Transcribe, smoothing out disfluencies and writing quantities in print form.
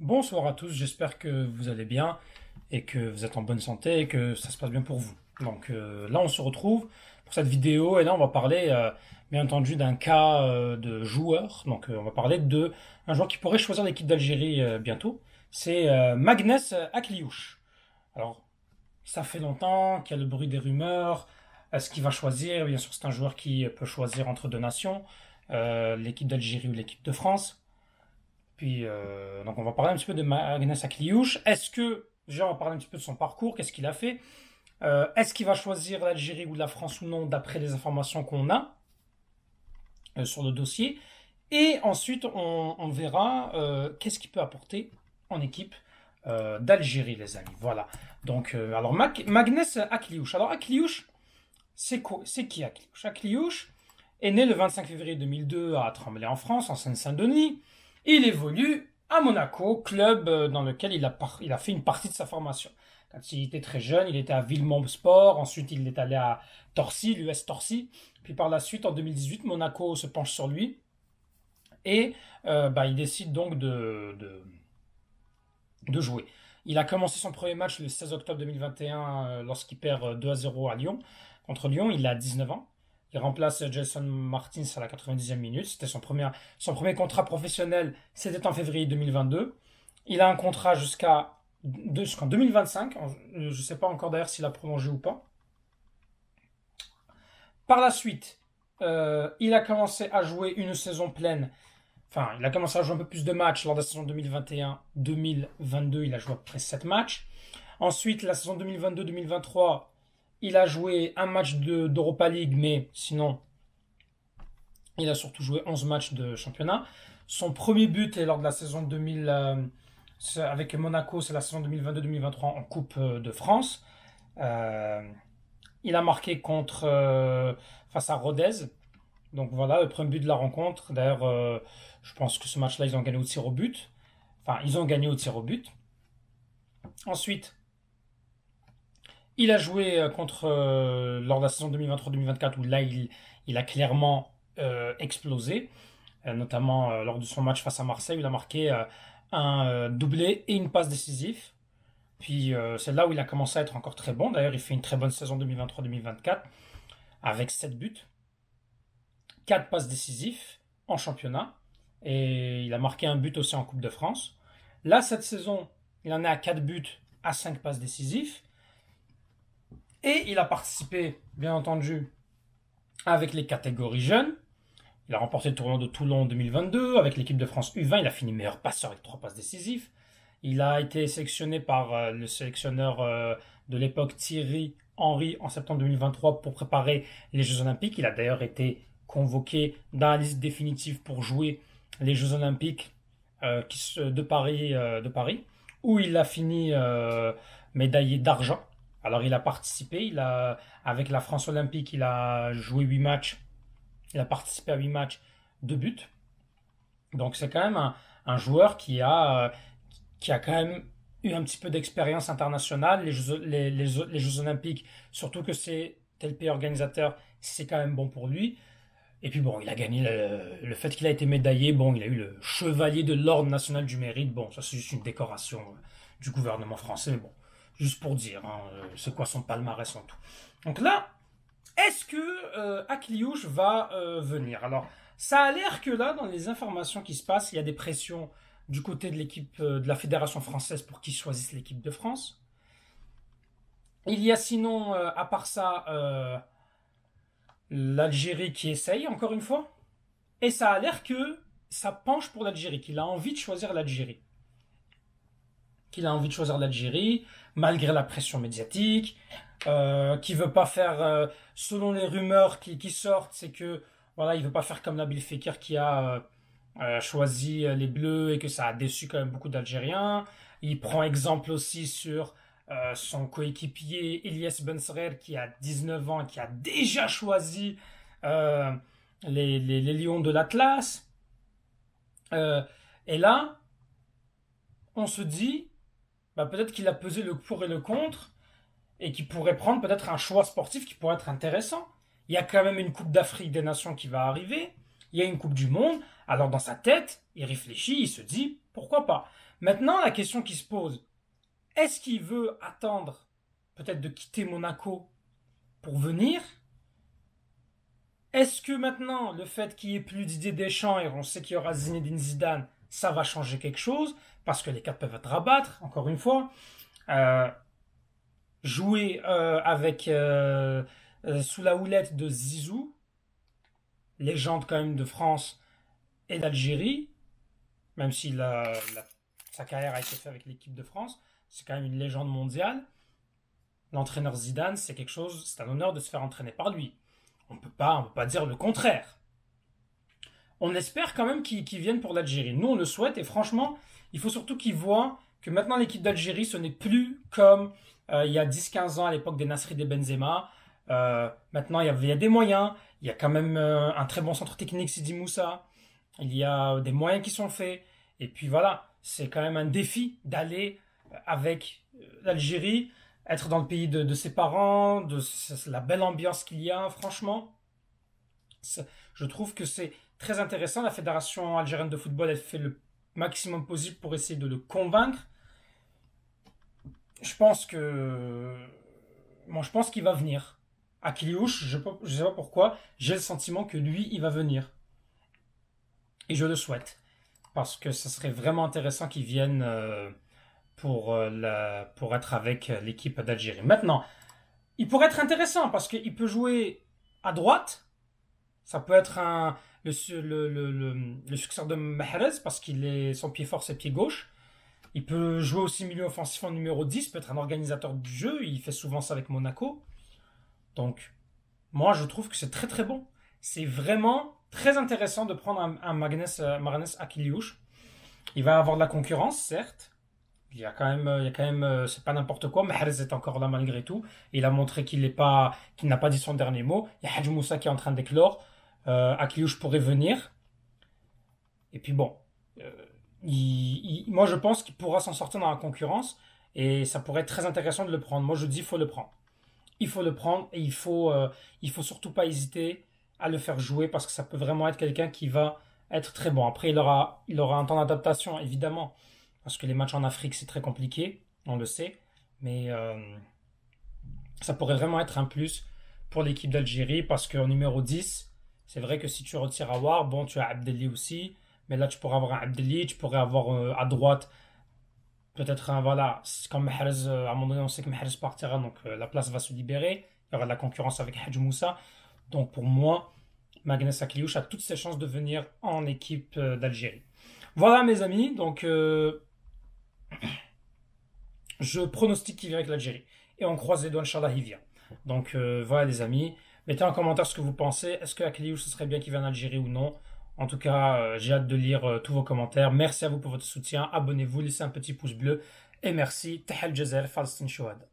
Bonsoir à tous, j'espère que vous allez bien et que vous êtes en bonne santé et que ça se passe bien pour vous. Là, on se retrouve pour cette vidéo et là, on va parler bien entendu d'un cas de joueur. On va parler de un joueur qui pourrait choisir l'équipe d'Algérie bientôt. C'est Magnès Akliouche. Alors, ça fait longtemps qu'il y a le bruit des rumeurs. Est-ce qu'il va choisir? Bien sûr, c'est un joueur qui peut choisir entre deux nations, l'équipe d'Algérie ou l'équipe de France. On va parler un petit peu de Magnès Akliouche. Déjà, on va parler un petit peu de son parcours, qu'est-ce qu'il a fait? Est-ce qu'il va choisir l'Algérie ou la France ou non, d'après les informations qu'on a sur le dossier? Et ensuite, on verra qu'est-ce qu'il peut apporter en équipe d'Algérie, les amis. Voilà. Alors Magnès Akliouche. Alors Akliouche, c'est quoi? C'est qui Akliouche? Akliouche est né le 25 février 2002 à Tremblay en France, en Seine-Saint-Denis. Il évolue à Monaco, club dans lequel il a fait une partie de sa formation. Quand il était très jeune, il était à Villemomble Sport, ensuite il est allé à Torcy, l'US Torcy, puis par la suite, en 2018, Monaco se penche sur lui et il décide donc de jouer. Il a commencé son premier match le 16 octobre 2021 lorsqu'il perd 2-0 à Lyon. Contre Lyon, il a 19 ans. Il remplace Jason Martins à la 90e minute. C'était son premier contrat professionnel, c'était en février 2022. Il a un contrat jusqu'en 2025. Je ne sais pas encore d'ailleurs s'il a prolongé ou pas. Par la suite, il a commencé à jouer une saison pleine. Enfin, il a commencé à jouer un peu plus de matchs lors de la saison 2021-2022. Il a joué à peu près 7 matchs. Ensuite, la saison 2022-2023, il a joué un match d'Europa League, mais sinon, il a surtout joué 11 matchs de championnat. Son premier but est lors de la saison 2000, avec Monaco, c'est la saison 2022-2023 en Coupe de France. Il a marqué face à Rodez. Donc voilà, le premier but de la rencontre. D'ailleurs, je pense que ce match-là, ils ont gagné au tir au but. Enfin, ils ont gagné au tir au but. Ensuite, il a joué lors de la saison 2023-2024 où là, il a clairement explosé, notamment lors de son match face à Marseille où il a marqué un doublé et une passe décisive. Puis c'est là où il a commencé à être encore très bon. D'ailleurs, il fait une très bonne saison 2023-2024 avec 7 buts, 4 passes décisives en championnat et il a marqué un but aussi en Coupe de France. Là, cette saison, il en est à 4 buts, à 5 passes décisives. Et il a participé, bien entendu, avec les catégories jeunes. Il a remporté le tournoi de Toulon en 2022. Avec l'équipe de France U20, il a fini meilleur passeur avec 3 passes décisives. Il a été sélectionné par le sélectionneur de l'époque, Thierry Henry, en septembre 2023 pour préparer les Jeux Olympiques. Il a d'ailleurs été convoqué dans la liste définitive pour jouer les Jeux Olympiques de Paris, où il a fini médaillé d'argent. Alors il a participé, avec la France Olympique, il a joué 8 matchs, il a participé à 8 matchs, 2 buts. Donc c'est quand même un joueur qui a quand même eu un petit peu d'expérience internationale, les Jeux Olympiques, surtout que c'est tel pays organisateur, c'est quand même bon pour lui. Et puis bon, il a gagné le fait qu'il a été médaillé, bon, il a eu le chevalier de l'Ordre national du mérite, bon, ça c'est juste une décoration du gouvernement français, mais bon. Juste pour dire, c'est quoi son palmarès en tout. Donc là, est-ce que Akliouche va venir? Alors, ça a l'air que là, dans les informations qui se passent, il y a des pressions du côté de l'équipe de la Fédération française pour qu'ils choisissent l'équipe de France. Il y a sinon, à part ça, l'Algérie qui essaye, encore une fois. Et ça a l'air que ça penche pour l'Algérie, qu'il a envie de choisir l'Algérie. Malgré la pression médiatique, qui veut pas faire, selon les rumeurs qui sortent, c'est que voilà, il veut pas faire comme Nabil Fekir qui a choisi les Bleus et que ça a déçu quand même beaucoup d'Algériens. Il prend exemple aussi sur son coéquipier Ilyes Benserer qui a 19 ans, qui a déjà choisi les Lions de l'Atlas. Et là, on se dit peut-être qu'il a pesé le pour et le contre et qu'il pourrait prendre peut-être un choix sportif qui pourrait être intéressant. Il y a quand même une Coupe d'Afrique des Nations qui va arriver. Il y a une Coupe du Monde. Alors dans sa tête, il réfléchit, il se dit pourquoi pas. Maintenant, la question qui se pose, est-ce qu'il veut attendre peut-être de quitter Monaco pour venir? Est-ce que maintenant, le fait qu'il n'y ait plus Didier Deschamps et on sait qu'il y aura Zinedine Zidane, ça va changer quelque chose? Parce que les quatre peuvent être rabattre, encore une fois. Euh, Jouer sous la houlette de Zizou, légende quand même de France et d'Algérie, même si sa carrière a été faite avec l'équipe de France, c'est quand même une légende mondiale. L'entraîneur Zidane, c'est un honneur de se faire entraîner par lui. On peut pas dire le contraire. On espère quand même qu'il vienne pour l'Algérie. Nous, on le souhaite et franchement, il faut surtout qu'il voit que maintenant l'équipe d'Algérie, ce n'est plus comme il y a 10-15 ans à l'époque des Nasri, des Benzema. Maintenant, il y a des moyens. Il y a quand même un très bon centre technique, Sidi Moussa. Il y a des moyens qui sont faits. Et puis voilà, c'est quand même un défi d'aller avec l'Algérie, être dans le pays de ses parents, la belle ambiance qu'il y a, franchement. Je trouve que c'est très intéressant. La Fédération algérienne de football, elle fait le maximum possible pour essayer de le convaincre. Je pense que. Moi, je pense qu'il va venir. À Kliouche, je ne sais pas pourquoi, j'ai le sentiment que lui, il va venir. Et je le souhaite. Parce que ce serait vraiment intéressant qu'il vienne pour être avec l'équipe d'Algérie. Maintenant, il pourrait être intéressant parce qu'il peut jouer à droite. Ça peut être le successeur de Mahrez parce son pied fort, c'est pied gauche. Il peut jouer aussi milieu offensif en numéro 10, peut être un organisateur du jeu. Il fait souvent ça avec Monaco. Donc, moi, je trouve que c'est très très bon. C'est vraiment très intéressant de prendre un Marinès Akiliouche. Il va avoir de la concurrence, certes. Il y a quand même, c'est pas n'importe quoi. Mahrez est encore là malgré tout. Il a montré qu'il n'a pas dit son dernier mot. Il y a Hadj Moussa qui est en train d'éclore. Akiliouche pourrait venir. Et puis bon, moi je pense qu'il pourra s'en sortir dans la concurrence. Et ça pourrait être très intéressant de le prendre. Moi je dis il faut le prendre. Il faut le prendre et il faut surtout pas hésiter à le faire jouer parce que ça peut vraiment être quelqu'un qui va être très bon. Après, il aura un temps d'adaptation, évidemment, parce que les matchs en Afrique, c'est très compliqué, on le sait, mais ça pourrait vraiment être un plus pour l'équipe d'Algérie parce qu'en numéro 10, c'est vrai que si tu retires Aouar, bon, tu as Abdelli aussi, mais là, tu pourrais avoir un Abdelli, tu pourrais avoir à droite peut-être voilà, c'est comme Mahrez, à un moment donné, on sait que Mahrez partira, donc la place va se libérer. Il y aura de la concurrence avec Hadj Moussa. Donc pour moi, Magnès Akliouche a toutes ses chances de venir en équipe d'Algérie. Voilà mes amis, donc je pronostique qu'il vient avec l'Algérie. Et on croise les doigts, Inch'Allah, il vient. Donc voilà les amis, mettez en commentaire ce que vous pensez. Est-ce que Akliouche, ce serait bien qu'il vienne en Algérie ou non? En tout cas, j'ai hâte de lire tous vos commentaires. Merci à vous pour votre soutien. Abonnez-vous, laissez un petit pouce bleu. Et merci. Tahal Jazer, Palestine Shohad.